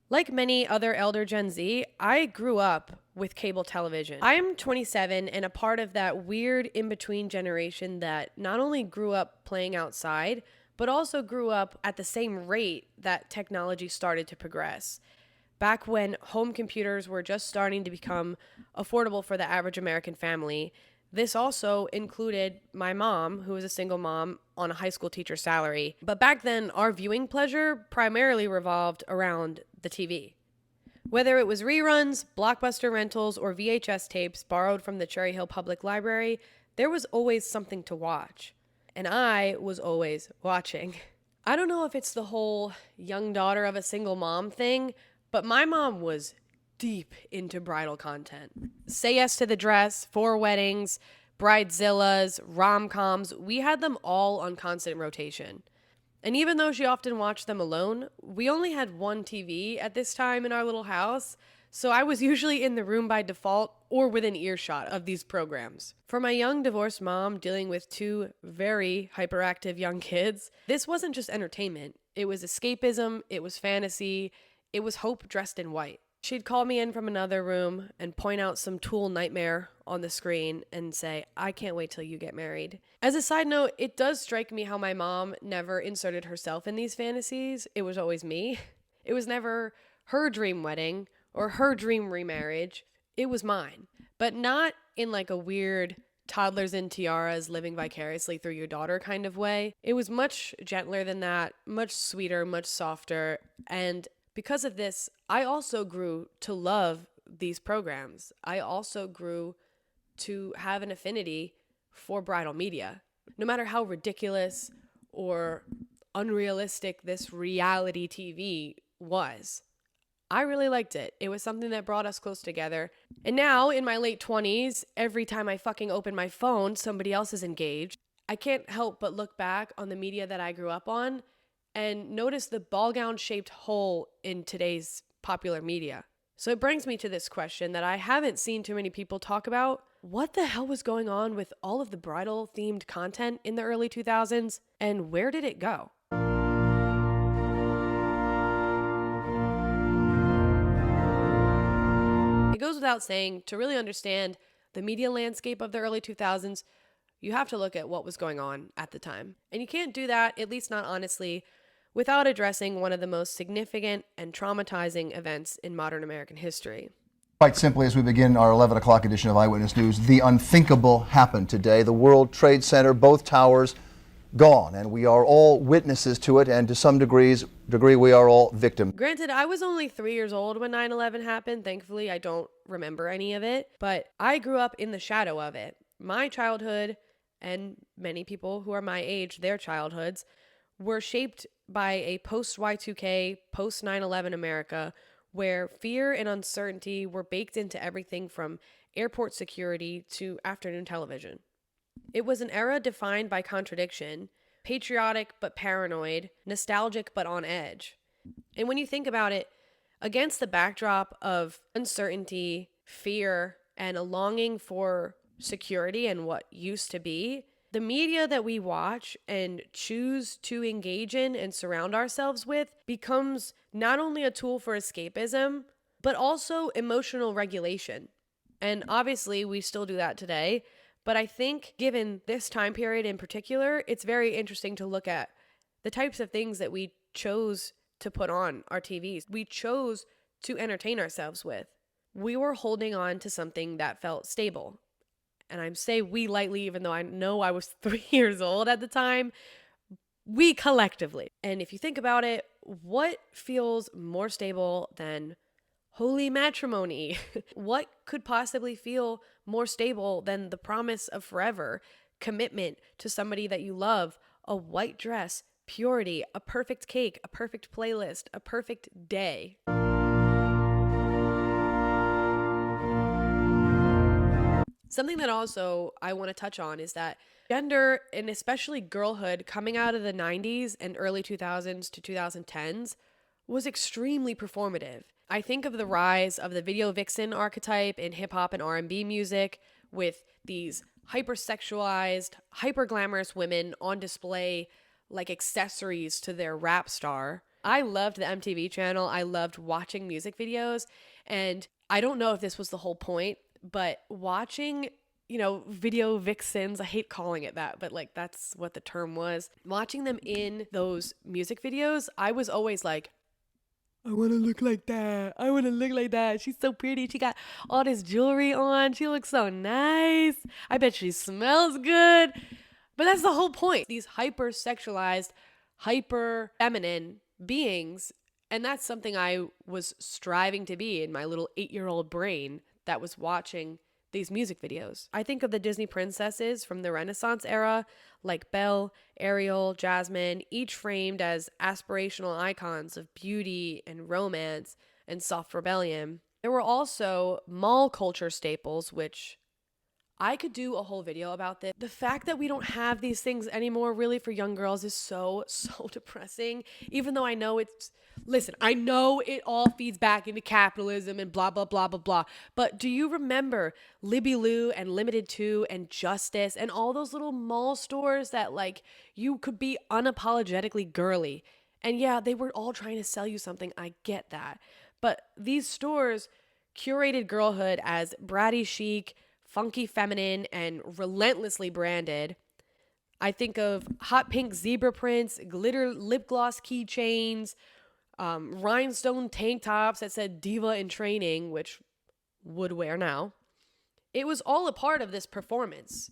Like many other elder Gen Z, I grew up with cable television. I'm 27 and a part of that weird in-between generation that not only grew up playing outside, but also grew up at the same rate that technology started to progress. Back when home computers were just starting to become affordable for the average American family, this also included my mom, who was a single mom on a high school teacher's salary. But back then, our viewing pleasure primarily revolved around the TV. Whether it was reruns, blockbuster rentals, or VHS tapes borrowed from the Cherry Hill Public Library, there was always something to watch. And I was always watching. I don't know if it's the whole young daughter of a single mom thing, but my mom was deep into bridal content. Say Yes to the Dress, Four Weddings, Bridezillas, rom-coms, we had them all on constant rotation. And even though she often watched them alone, we only had one TV at this time in our little house, so I was usually in the room by default or within earshot of these programs. For my young divorced mom dealing with two very hyperactive young kids, this wasn't just entertainment. It was escapism, it was fantasy, it was hope dressed in white. She'd call me in from another room and point out some Tool nightmare on the screen and say, I can't wait till you get married. As a side note, it does strike me how my mom never inserted herself in these fantasies. It was always me. It was never her dream wedding or her dream remarriage. It was mine. But not in like a weird toddlers in tiaras living vicariously through your daughter kind of way. It was much gentler than that, much sweeter, much softer, and because of this, I also grew to love these programs. I also grew to have an affinity for bridal media. No matter how ridiculous or unrealistic this reality TV was, I really liked it. It was something that brought us close together. And now, in my late 20s, every time I fucking open my phone, somebody else is engaged. I can't help but look back on the media that I grew up on and notice the ball gown shaped hole in today's popular media. So it brings me to this question that I haven't seen too many people talk about. What the hell was going on with all of the bridal themed content in the early 2000s, and where did it go? It goes without saying, to really understand the media landscape of the early 2000s, you have to look at what was going on at the time. And you can't do that, at least not honestly, without addressing one of the most significant and traumatizing events in modern American history. Quite simply, as we begin our 11 o'clock edition of Eyewitness News, the unthinkable happened today. The World Trade Center, both towers gone, and we are all witnesses to it, and to some degree we are all victims. Granted, I was only 3 years old when 9/11 happened. Thankfully, I don't remember any of it, but I grew up in the shadow of it. My childhood, and many people who are my age, their childhoods, were shaped by a post-Y2K, post-9/11 America where fear and uncertainty were baked into everything from airport security to afternoon television. It was an era defined by contradiction, patriotic but paranoid, nostalgic but on edge. And when you think about it, against the backdrop of uncertainty, fear, and a longing for security and what used to be, the media that we watch and choose to engage in and surround ourselves with becomes not only a tool for escapism, but also emotional regulation. And obviously, we still do that today. But I think given this time period in particular, it's very interesting to look at the types of things that we chose to put on our TVs. We chose to entertain ourselves with. We were holding on to something that felt stable. And I say we lightly, even though I know I was 3 years old at the time, we collectively. And if you think about it, what feels more stable than holy matrimony? What could possibly feel more stable than the promise of forever, commitment to somebody that you love, a white dress, purity, a perfect cake, a perfect playlist, a perfect day? Something that also I want to touch on is that gender, and especially girlhood, coming out of the 90s and early 2000s to 2010s was extremely performative. I think of the rise of the video vixen archetype in hip hop and R&B music, with these hypersexualized, hyper glamorous women on display like accessories to their rap star. I loved the MTV channel. I loved watching music videos. And I don't know if this was the whole point, but watching, video vixens, I hate calling it that, but like that's what the term was. Watching them in those music videos, I was always like, I want to look like that. I want to look like that. She's so pretty. She got all this jewelry on. She looks so nice. I bet she smells good. But that's the whole point. These hyper sexualized, hyper feminine beings. And that's something I was striving to be in my little 8-year-old brain that was watching these music videos. I think of the Disney princesses from the Renaissance era, like Belle, Ariel, Jasmine, each framed as aspirational icons of beauty and romance and soft rebellion. There were also mall culture staples, which I could do a whole video about this. The fact that we don't have these things anymore really for young girls is so depressing. Even though I know I know it all feeds back into capitalism and blah, blah, blah, blah, blah. But do you remember Libby Lou and Limited 2 and Justice and all those little mall stores that like you could be unapologetically girly? And yeah, they were all trying to sell you something. I get that. But these stores curated girlhood as bratty chic, funky feminine, and relentlessly branded. I think of hot pink zebra prints, glitter lip gloss keychains, rhinestone tank tops that said diva in training, which would wear now. It was all a part of this performance.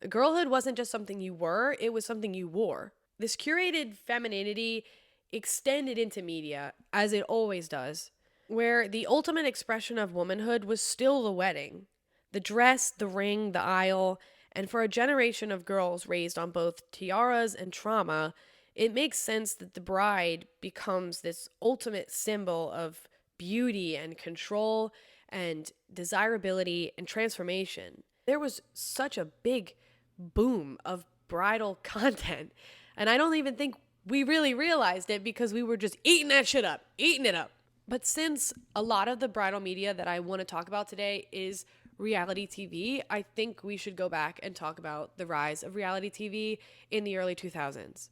Girlhood wasn't just something you were, it was something you wore. This curated femininity extended into media, as it always does, where the ultimate expression of womanhood was still the wedding. The dress, the ring, the aisle, and for a generation of girls raised on both tiaras and trauma, it makes sense that the bride becomes this ultimate symbol of beauty and control and desirability and transformation. There was such a big boom of bridal content, and I don't even think we really realized it because we were just eating that shit up, eating it up. But since a lot of the bridal media that I want to talk about today is reality TV, I think we should go back and talk about the rise of reality TV in the early 2000s.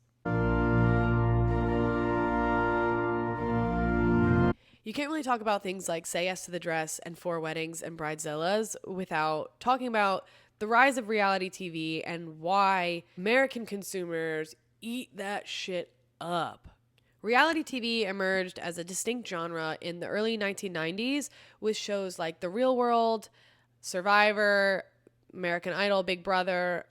You can't really talk about things like Say Yes to the Dress and Four Weddings and Bridezillas without talking about the rise of reality TV and why American consumers eat that shit up. Reality TV emerged as a distinct genre in the early 1990s with shows like The Real World, Survivor, American Idol, Big Brother,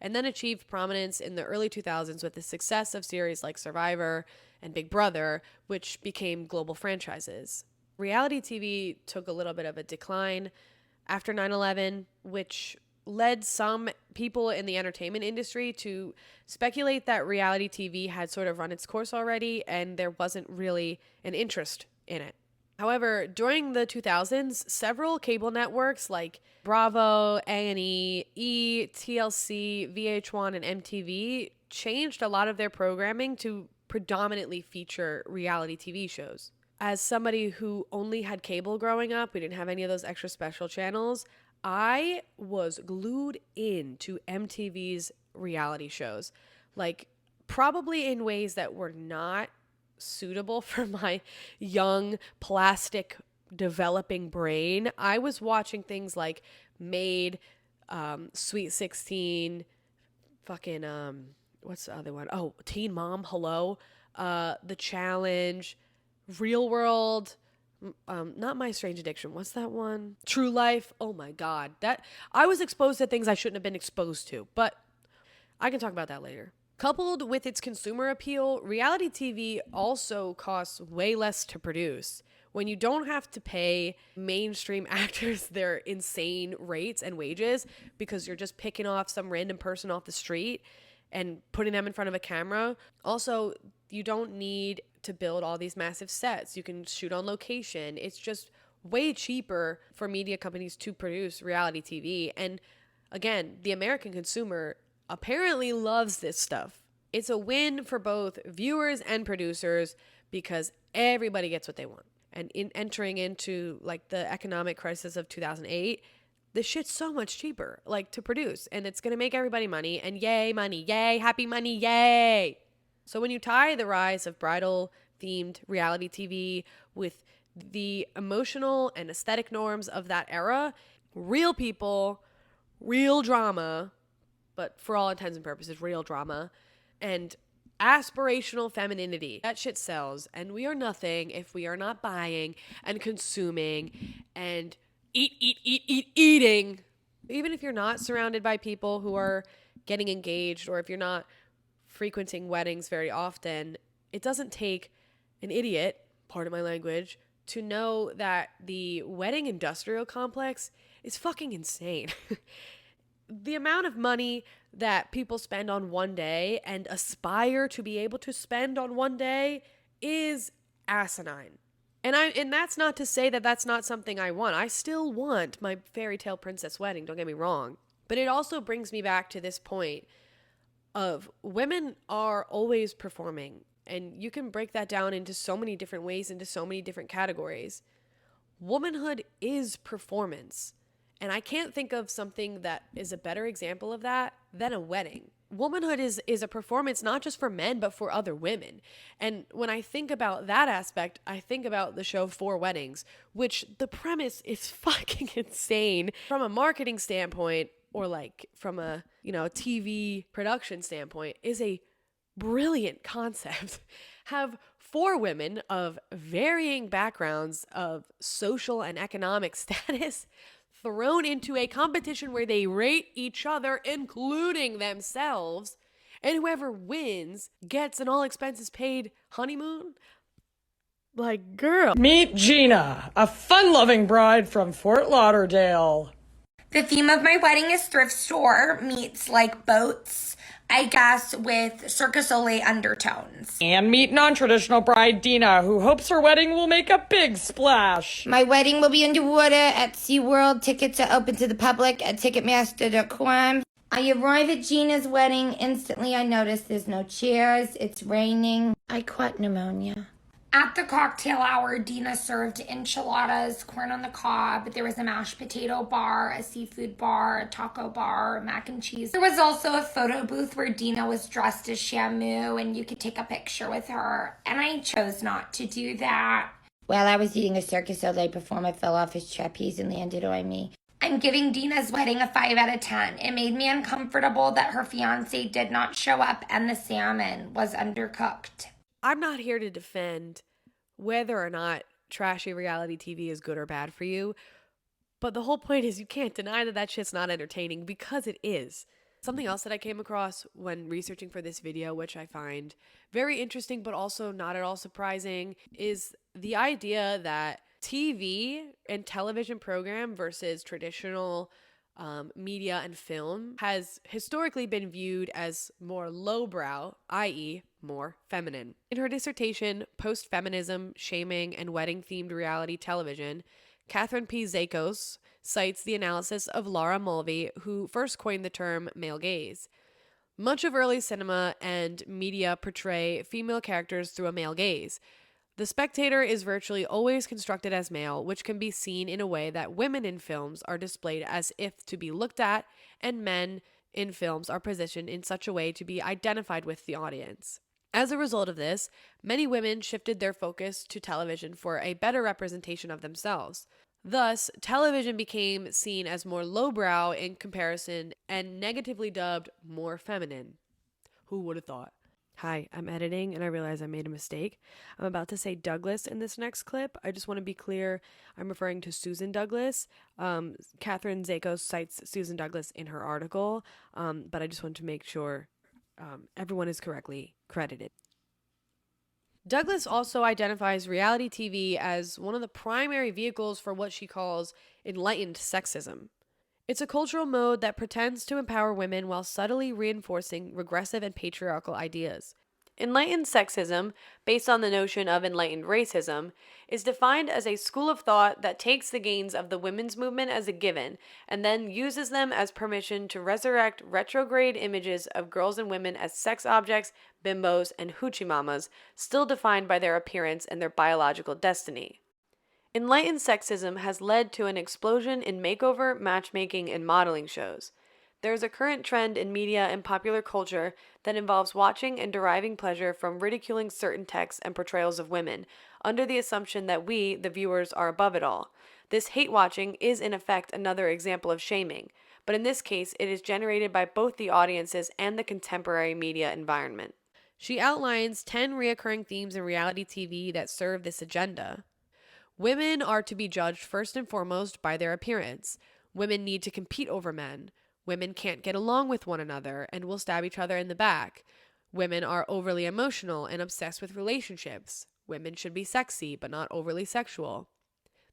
and then achieved prominence in the early 2000s with the success of series like Survivor and Big Brother, which became global franchises. Reality TV took a little bit of a decline after 9/11, which led some people in the entertainment industry to speculate that reality TV had sort of run its course already and there wasn't really an interest in it. However, during the 2000s, several cable networks like Bravo, A&E, TLC, VH1, and MTV changed a lot of their programming to predominantly feature reality TV shows. As somebody who only had cable growing up, we didn't have any of those extra special channels, I was glued into MTV's reality shows, like probably in ways that were not suitable for my young plastic developing brain. I was watching things like Made, Sweet 16, fucking what's the other one? Oh, Teen Mom, Hello, The Challenge, Real World, not My Strange Addiction. What's that one? True Life. Oh my God. That I was exposed to things I shouldn't have been exposed to, but I can talk about that later. Coupled with its consumer appeal, reality TV also costs way less to produce. When you don't have to pay mainstream actors their insane rates and wages because you're just picking off some random person off the street and putting them in front of a camera. Also, you don't need to build all these massive sets. You can shoot on location. It's just way cheaper for media companies to produce reality TV. And again, the American consumer apparently loves this stuff. It's a win for both viewers and producers because everybody gets what they want. And in entering into like the economic crisis of 2008, this shit's so much cheaper like to produce, and it's going to make everybody money, and yay money, yay happy money, yay. So when you tie the rise of bridal themed reality TV with the emotional and aesthetic norms of that era, real people, real drama, but for all intents and purposes, real drama, and aspirational femininity. That shit sells, and we are nothing if we are not buying and consuming and eating. Even if you're not surrounded by people who are getting engaged, or if you're not frequenting weddings very often, it doesn't take an idiot, pardon my language, to know that the wedding industrial complex is fucking insane. The amount of money that people spend on one day and aspire to be able to spend on one day is asinine. And that's not to say that that's not something I want. I still want my fairy tale princess wedding, don't get me wrong. But it also brings me back to this point of women are always performing, and you can break that down into so many different ways, into so many different categories. Womanhood is performance. And I can't think of something that is a better example of that than a wedding. Womanhood is a performance not just for men, but for other women. And when I think about that aspect, I think about the show Four Weddings, which the premise is fucking insane from a marketing standpoint, or like from a, TV production standpoint, is a brilliant concept. Have four women of varying backgrounds of social and economic status thrown into a competition where they rate each other, including themselves, and whoever wins gets an all expenses paid honeymoon. Like, girl. Meet Gina, a fun-loving bride from Fort Lauderdale. The theme of my wedding is thrift store meets like boats, I guess, with Cirque du Soleil undertones. And meet non-traditional bride Dina, who hopes her wedding will make a big splash. My wedding will be underwater at SeaWorld. Tickets are open to the public at Ticketmaster.com. I arrive at Gina's wedding. Instantly, I notice there's no chairs. It's raining. I caught pneumonia. At the cocktail hour, Dina served enchiladas, corn on the cob. There was a mashed potato bar, a seafood bar, a taco bar, mac and cheese. There was also a photo booth where Dina was dressed as Shamu and you could take a picture with her. And I chose not to do that. While I was eating, a Cirque du Soleil performer fell off his trapeze and landed on me. I'm giving Dina's wedding a 5 out of 10. It made me uncomfortable that her fiance did not show up and the salmon was undercooked. I'm not here to defend whether or not trashy reality TV is good or bad for you, but the whole point is you can't deny that that shit's not entertaining, because it is. Something else that I came across when researching for this video, which I find very interesting but also not at all surprising, is the idea that TV and television program versus traditional media and film has historically been viewed as more lowbrow, i.e., more feminine. In her dissertation, Post-Feminism, Shaming, and Wedding-Themed Reality Television, Catherine P. Zakos cites the analysis of Laura Mulvey, who first coined the term male gaze. Much of early cinema and media portray female characters through a male gaze. The spectator is virtually always constructed as male, which can be seen in a way that women in films are displayed as if to be looked at, and men in films are positioned in such a way to be identified with the audience. As a result of this, many women shifted their focus to television for a better representation of themselves. Thus, television became seen as more lowbrow in comparison and negatively dubbed more feminine. Who would have thought? Hi, I'm editing and I realize I made a mistake. I'm about to say Douglas in this next clip. I just want to be clear, I'm referring to Susan Douglas. Catherine Zakos cites Susan Douglas in her article, but I just want to make sure everyone is correctly credited. Douglas also identifies reality TV as one of the primary vehicles for what she calls enlightened sexism. It's a cultural mode that pretends to empower women while subtly reinforcing regressive and patriarchal ideas. Enlightened sexism, based on the notion of enlightened racism, is defined as a school of thought that takes the gains of the women's movement as a given and then uses them as permission to resurrect retrograde images of girls and women as sex objects, bimbos, and hoochie mamas, still defined by their appearance and their biological destiny. Enlightened sexism has led to an explosion in makeover, matchmaking, and modeling shows. There is a current trend in media and popular culture that involves watching and deriving pleasure from ridiculing certain texts and portrayals of women, under the assumption that we, the viewers, are above it all. This hate watching is in effect another example of shaming, but in this case it is generated by both the audiences and the contemporary media environment. She outlines 10 reoccurring themes in reality TV that serve this agenda. Women are to be judged first and foremost by their appearance. Women need to compete over men. Women can't get along with one another and will stab each other in the back. Women are overly emotional and obsessed with relationships. Women should be sexy, but not overly sexual.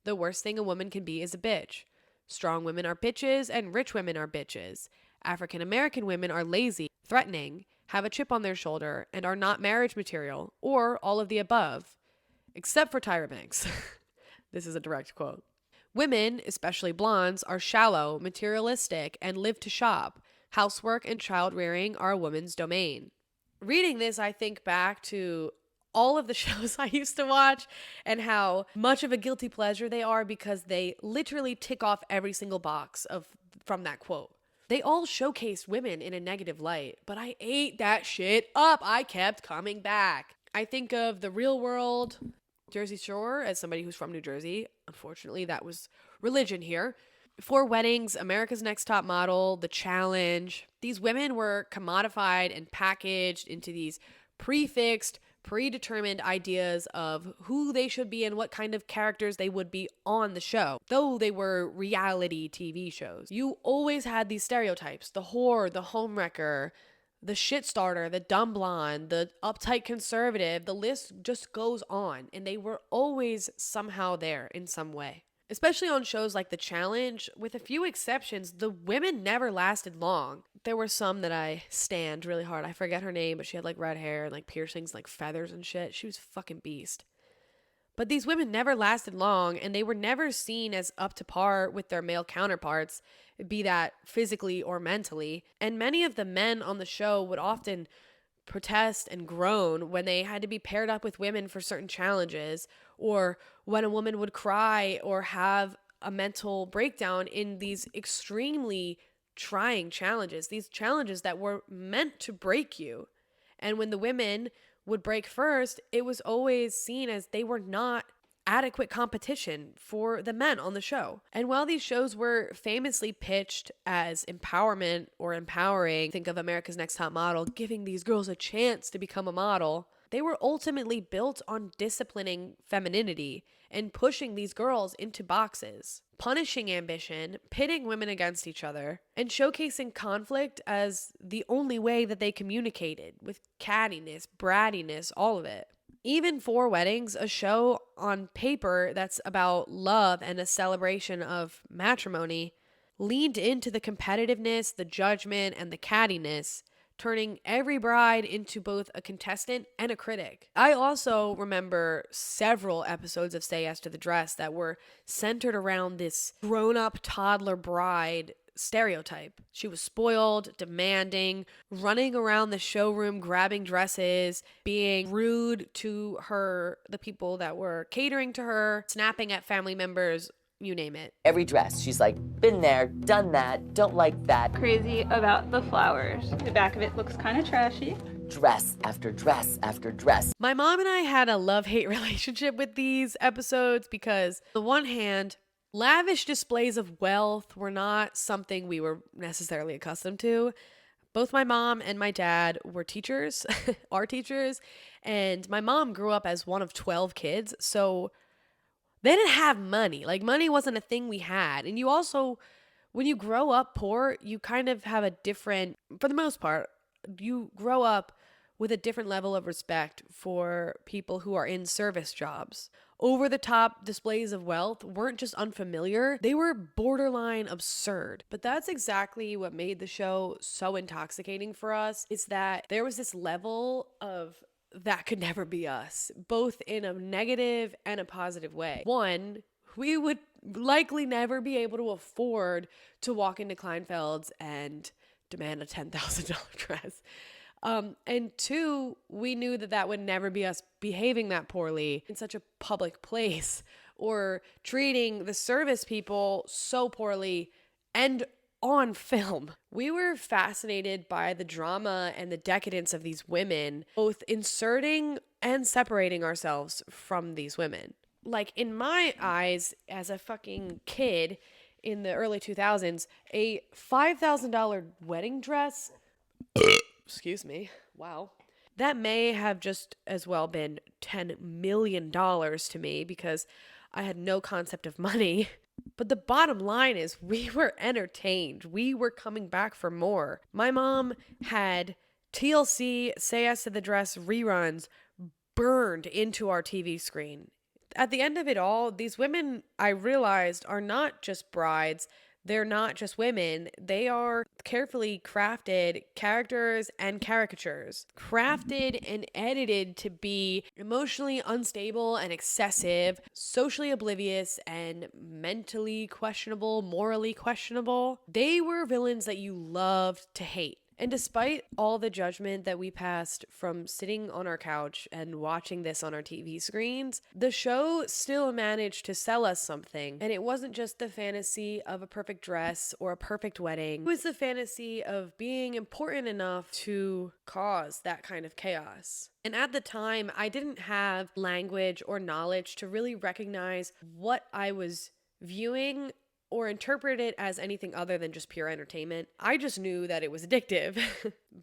The worst thing a woman can be is a bitch. Strong women are bitches and rich women are bitches. African American women are lazy, threatening, have a chip on their shoulder, and are not marriage material, or all of the above. Except for Tyra Banks. This is a direct quote. Women, especially blondes, are shallow, materialistic, and live to shop. Housework and child rearing are a woman's domain. Reading this, I think back to all of the shows I used to watch and how much of a guilty pleasure they are because they literally tick off every single box from that quote. They all showcase women in a negative light, but I ate that shit up. I kept coming back. I think of The Real World, Jersey Shore, as somebody who's from New Jersey. Unfortunately, that was religion here. For Weddings, America's Next Top Model, The Challenge. These women were commodified and packaged into these prefixed, predetermined ideas of who they should be and what kind of characters they would be on the show. Though they were reality TV shows, you always had these stereotypes: the whore, the homewrecker, the shit starter, the dumb blonde, the uptight conservative. The list just goes on, and they were always somehow there in some way. Especially on shows like The Challenge, with a few exceptions, the women never lasted long. There were some that I stanned really hard. I forget her name, but she had like red hair and like piercings, like feathers and shit. She was a fucking beast. But these women never lasted long, and they were never seen as up to par with their male counterparts, be that physically or mentally. And many of the men on the show would often protest and groan when they had to be paired up with women for certain challenges, or when a woman would cry or have a mental breakdown in these extremely trying challenges, these challenges that were meant to break you. And when the women would break first, it was always seen as they were not adequate competition for the men on the show. And while these shows were famously pitched as empowerment or empowering, think of America's Next Top Model, giving these girls a chance to become a model, they were ultimately built on disciplining femininity and pushing these girls into boxes, punishing ambition, pitting women against each other, and showcasing conflict as the only way that they communicated, with cattiness, brattiness, all of it. Even For Weddings, a show on paper that's about love and a celebration of matrimony, leaned into the competitiveness, the judgment, and the cattiness, turning every bride into both a contestant and a critic. I also remember several episodes of Say Yes to the Dress that were centered around this grown-up toddler bride stereotype. She was spoiled, demanding, running around the showroom grabbing dresses, being rude to the people that were catering to her, snapping at family members, you name it. Every dress, she's like, been there, done that, don't like that. Crazy about the flowers. The back of it looks kind of trashy. Dress after dress after dress. My mom and I had a love-hate relationship with these episodes because, on the one hand, lavish displays of wealth were not something we were necessarily accustomed to. Both my mom and my dad were teachers, are teachers, and my mom grew up as one of 12 kids, so they didn't have money. Like, money wasn't a thing we had. And you also, when you grow up poor, you kind of have a different, for the most part, you grow up with a different level of respect for people who are in service jobs. Over-the-top displays of wealth weren't just unfamiliar, they were borderline absurd. But that's exactly what made the show so intoxicating for us, is that there was this level of that could never be us, both in a negative and a positive way. One, we would likely never be able to afford to walk into Kleinfeld's and demand a $10,000 dress. And two, we knew that that would never be us behaving that poorly in such a public place or treating the service people so poorly and on film. We were fascinated by the drama and the decadence of these women, both inserting and separating ourselves from these women. Like, in my eyes, as a fucking kid in the early 2000s, a $5,000 wedding dress, excuse me, wow, that may have just as well been $10 million to me because I had no concept of money. But the bottom line is we were entertained. We were coming back for more. My mom had TLC Say Yes to the Dress reruns burned into our TV screen. At the end of it all, these women, I realized, are not just brides. They're not just women. They are carefully crafted characters and caricatures, crafted and edited to be emotionally unstable and excessive, socially oblivious and mentally questionable, morally questionable. They were villains that you loved to hate. And despite all the judgment that we passed from sitting on our couch and watching this on our TV screens, the show still managed to sell us something. And it wasn't just the fantasy of a perfect dress or a perfect wedding. It was the fantasy of being important enough to cause that kind of chaos. And at the time, I didn't have language or knowledge to really recognize what I was viewing or interpret it as anything other than just pure entertainment. I just knew that it was addictive.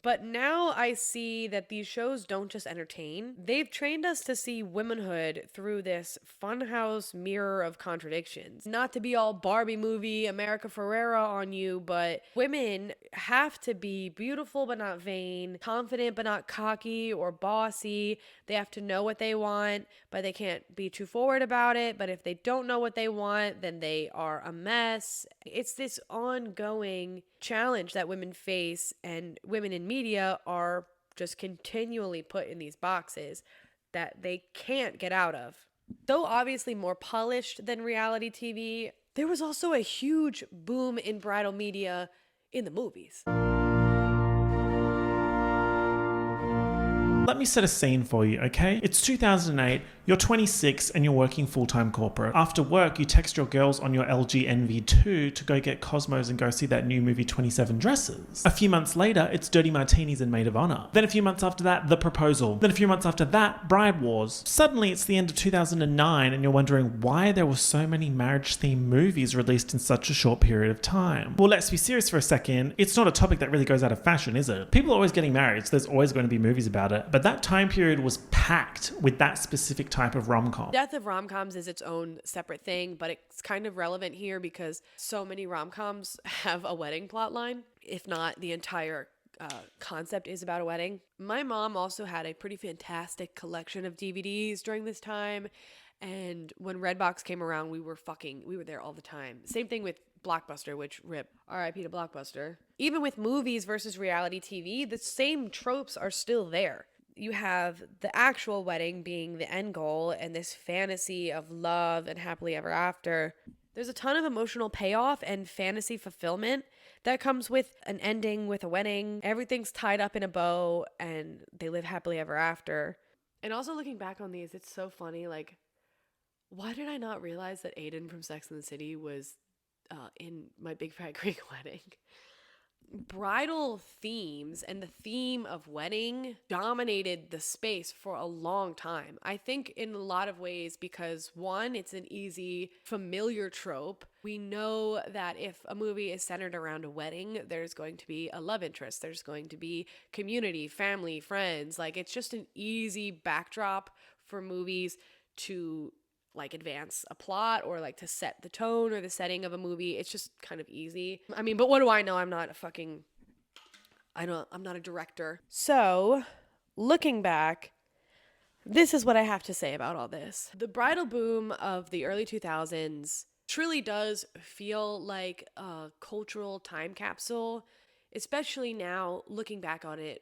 But now I see that these shows don't just entertain. They've trained us to see womanhood through this funhouse mirror of contradictions. Not to be all Barbie movie, America Ferrera on you, but women have to be beautiful but not vain, confident but not cocky or bossy. They have to know what they want, but they can't be too forward about it. But if they don't know what they want, then they are a mess. It's this ongoing challenge that women face, and women in media are just continually put in these boxes that they can't get out of. Though obviously more polished than reality TV, there was also a huge boom in bridal media in the movies. Let me set a scene for you, okay? It's 2008, you're 26 and you're working full-time corporate. After work, you text your girls on your LG NV2 to go get Cosmos and go see that new movie 27 Dresses. A few months later, it's Dirty Martinis and Maid of Honor. Then a few months after that, The Proposal. Then a few months after that, Bride Wars. Suddenly, it's the end of 2009 and you're wondering why there were so many marriage-themed movies released in such a short period of time. Well, let's be serious for a second. It's not a topic that really goes out of fashion, is it? People are always getting married, so there's always going to be movies about it. But that time period was packed with that specific type of rom-com. Death of rom-coms is its own separate thing, but it's kind of relevant here because so many rom-coms have a wedding plot line, if not the entire concept is about a wedding. My mom also had a pretty fantastic collection of DVDs during this time, and when Redbox came around, we were there all the time. Same thing with Blockbuster, which rip, RIP to Blockbuster. Even with movies versus reality TV, the same tropes are still there. You have the actual wedding being the end goal and this fantasy of love and happily ever after. There's a ton of emotional payoff and fantasy fulfillment that comes with an ending with a wedding. Everything's tied up in a bow and they live happily ever after. And also looking back on these, it's so funny. Like, why did I not realize that Aiden from Sex and the City was in My Big Fat Greek Wedding? Bridal themes and the theme of wedding dominated the space for a long time. I think in a lot of ways because, one, it's an easy, familiar trope. We know that if a movie is centered around a wedding, there's going to be a love interest. There's going to be community, family, friends. Like, it's just an easy backdrop for movies to like advance a plot or like to set the tone or the setting of a movie. It's just kind of easy. I mean, but what do I know? I'm not a director. So, looking back, this is what I have to say about all this. The bridal boom of the early 2000s truly does feel like a cultural time capsule, especially now looking back on it,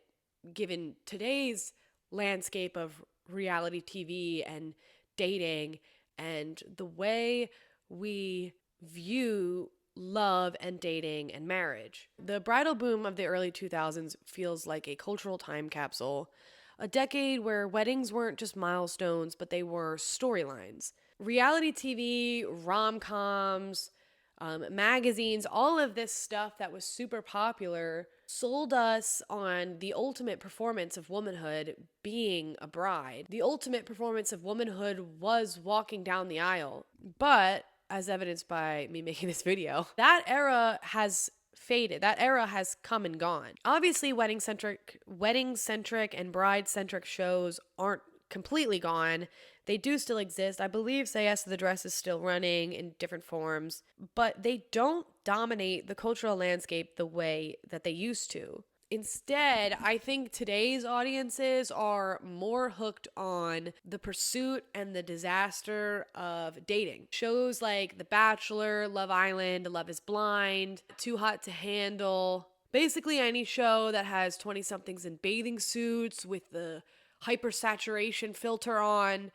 given today's landscape of reality TV and dating and the way we view love and dating and marriage. The bridal boom of the early 2000s feels like a cultural time capsule, a decade where weddings weren't just milestones, but they were storylines. Reality TV, rom-coms, magazines, all of this stuff that was super popular sold us on the ultimate performance of womanhood being a bride. The ultimate performance of womanhood was walking down the aisle. But, as evidenced by me making this video, that era has faded. That era has come and gone. Obviously, wedding-centric and bride-centric shows aren't completely gone. They do still exist. I believe Say Yes to the Dress is still running in different forms, but they don't dominate the cultural landscape the way that they used to. Instead, I think today's audiences are more hooked on the pursuit and the disaster of dating. Shows like The Bachelor, Love Island, Love is Blind, Too Hot to Handle. Basically any show that has 20-somethings in bathing suits with the hypersaturation filter on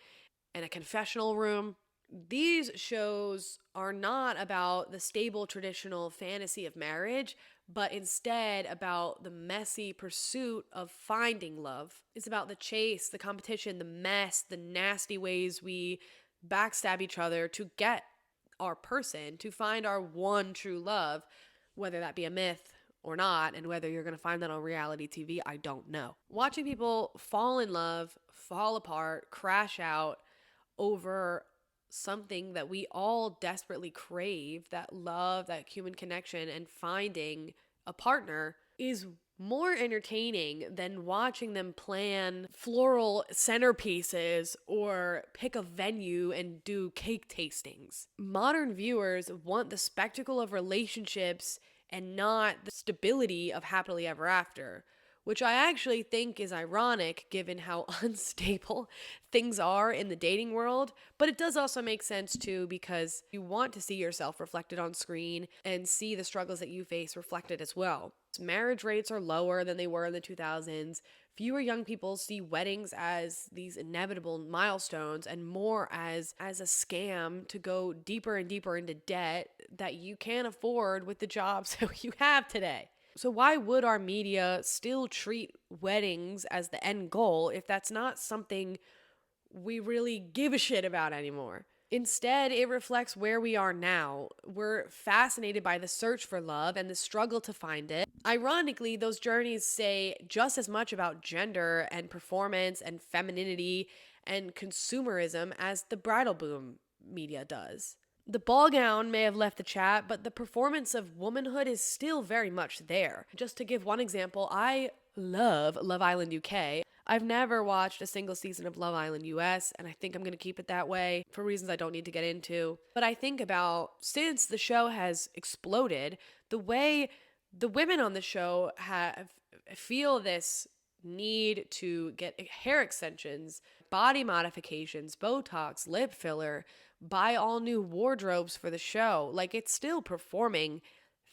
and a confessional room. These shows are not about the stable traditional fantasy of marriage, but instead about the messy pursuit of finding love. It's about the chase, the competition, the mess, the nasty ways we backstab each other to get our person, to find our one true love, whether that be a myth or not, and whether you're going to find that on reality TV, I don't know. Watching people fall in love, fall apart, crash out over something that we all desperately crave, that love, that human connection, and finding a partner is more entertaining than watching them plan floral centerpieces or pick a venue and do cake tastings. Modern viewers want the spectacle of relationships and not the stability of happily ever after, which I actually think is ironic given how unstable things are in the dating world. But it does also make sense too, because you want to see yourself reflected on screen and see the struggles that you face reflected as well. Marriage rates are lower than they were in the 2000s. Fewer young people see weddings as these inevitable milestones and more as a scam to go deeper and deeper into debt that you can't afford with the jobs that you have today. So why would our media still treat weddings as the end goal if that's not something we really give a shit about anymore? Instead, it reflects where we are now. We're fascinated by the search for love and the struggle to find it. Ironically, those journeys say just as much about gender and performance and femininity and consumerism as the bridal boom media does. The ball gown may have left the chat, but the performance of womanhood is still very much there. Just to give one example, I love Love Island UK. I've never watched a single season of Love Island US, and I think I'm going to keep it that way for reasons I don't need to get into. But I think about, since the show has exploded, the way the women on the show feel this need to get hair extensions, body modifications, Botox, lip filler, buy all new wardrobes for the show. Like, it's still performing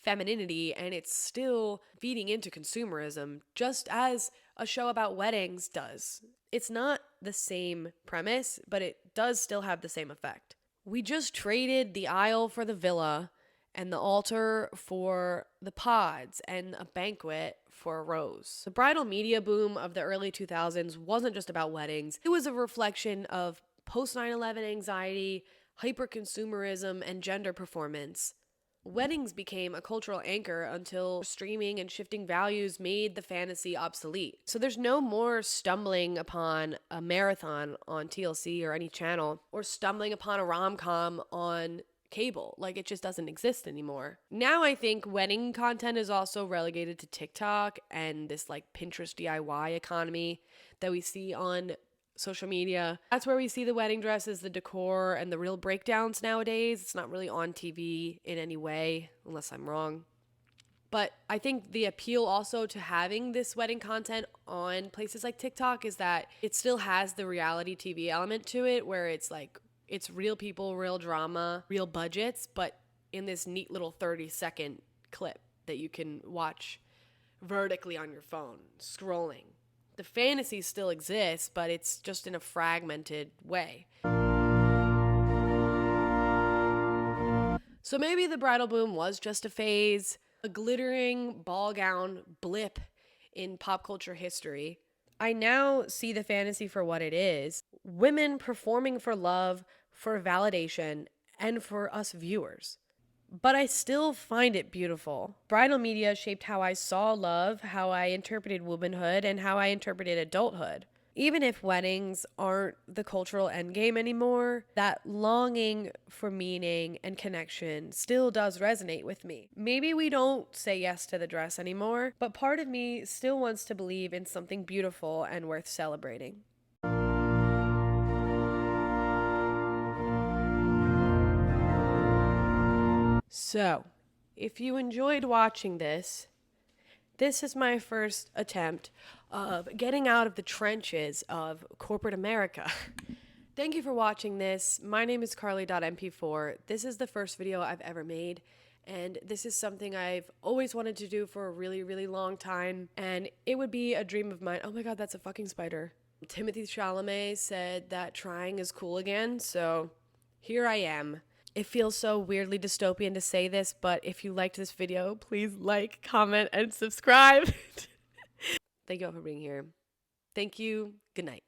femininity and it's still feeding into consumerism, just as a show about weddings does. It's not the same premise, but it does still have the same effect. We just traded the aisle for the villa and the altar for the pods and a banquet for a rose. The bridal media boom of the early 2000s wasn't just about weddings. It was a reflection of post 9/11 anxiety, hyper-consumerism, and gender performance. Weddings became a cultural anchor until streaming and shifting values made the fantasy obsolete. So there's no more stumbling upon a marathon on TLC or any channel, or stumbling upon a rom-com on cable. Like, it just doesn't exist anymore. Now I think wedding content is also relegated to TikTok and this like Pinterest DIY economy that we see on social media. That's where we see the wedding dresses, the decor, and the real breakdowns nowadays. It's not really on TV in any way, unless I'm wrong. But I think the appeal also to having this wedding content on places like TikTok is that it still has the reality TV element to it, where it's like, it's real people, real drama, real budgets, but in this neat little 30-second clip that you can watch vertically on your phone, scrolling. The fantasy still exists, but it's just in a fragmented way. So maybe the bridal boom was just a phase, a glittering ball gown blip in pop culture history. I now see the fantasy for what it is. Women performing for love, for validation, and for us viewers. but I still find it beautiful. Bridal media shaped how I saw love, how I interpreted womanhood, and how I interpreted adulthood. Even if weddings aren't the cultural endgame anymore, that longing for meaning and connection still does resonate with me. Maybe we don't say yes to the dress anymore, but part of me still wants to believe in something beautiful and worth celebrating. So, if you enjoyed watching this, this is my first attempt of getting out of the trenches of corporate America. Thank you for watching this. My name is Carly.mp4. This is the first video I've ever made, and this is something I've always wanted to do for a really, really long time, and it would be a dream of mine. Oh my god, that's a fucking spider. Timothy Chalamet said that trying is cool again, so here I am. It feels so weirdly dystopian to say this, but if you liked this video, please like, comment, and subscribe. Thank you all for being here. Thank you. Good night.